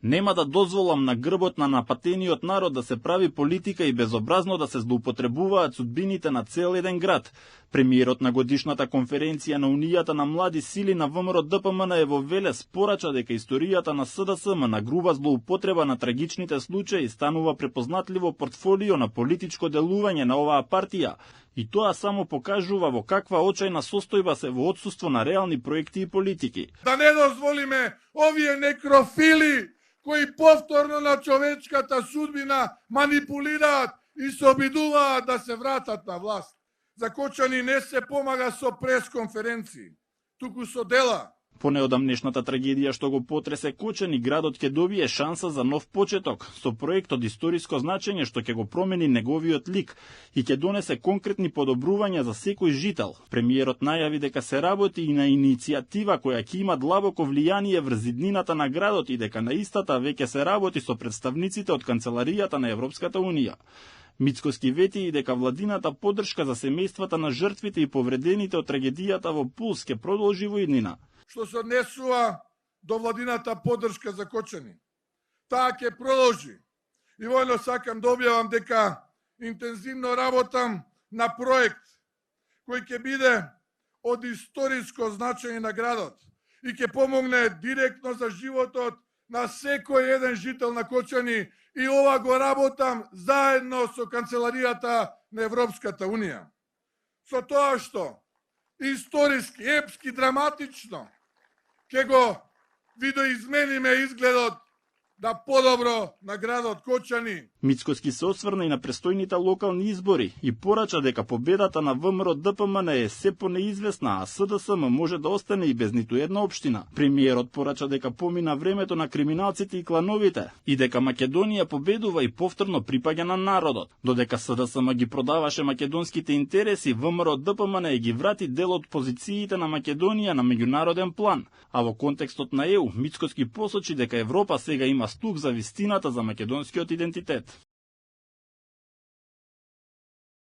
Нема да дозволам на грбот на напатениот народ да се прави политика и безобразно да се злоупотребуваат судбините на цел еден град. Премиерот на годишната конференција на Унијата на млади сили на ВМРО ДПМН Ево Велес порача дека историјата на СДСМ на груба злоупотреба на трагичните случаи станува препознатливо портфолио на политичко делување на оваа партија. И тоа само покажува во каква очајна состојба се во отсуство на реални проекти и политики. Да не дозволиме овие некрофили кои повторно на човечката судбина манипулираат и се обидуваат да се вратат на власт. За Кочани не се помага со пресконференции, туку со дела. По неодамнешната трагедија што го потресе Кочани, градот ќе добие шанса за нов почеток, со проект од историско значење што ќе го промени неговиот лик и ќе донесе конкретни подобрувања за секој жител. Премиерот најави дека се работи и на иницијатива која ќе има длабоко влијание врз иднината на градот и дека на истата веќе се работи со представниците од Канцеларијата на Европската Унија. Мицкоски вети и дека владината поддршка за семејствата на жртвите и повредените од трагедијата во Пулс ќе продолжи во иднина. Што се однесува до владината поддршка за Кочани. Таа ќе продолжи. И војно сакам да објавам дека интензивно работам на проект кој ќе биде од историско значење на градот и ќе помогне директно за животот на секој еден жител на Кочани, и ова го работам заедно со Канцеларијата на Европската Унија. Со тоа што историски, епски, драматично ќе го видоизмениме изгледот да подобро на градот Кочани. Мицкоски се осврна и на престојните локални избори и порача дека победата на ВМРО ДПМН е се понеизвестна, а СДСМ може да остане и без ниту една општина. Премиерот порача дека помина времето на криминалците и клановите и дека Македонија победува и повторно припаѓа на народот. Додека СДСМ ги продаваше македонските интереси, ВМРО ДПМН ги врати дел од позициите на Македонија на меѓународен план. А во контекстот на ЕУ, Мицкоски посочи дека Европа сега има стук за вистината за македонскиот идентитет.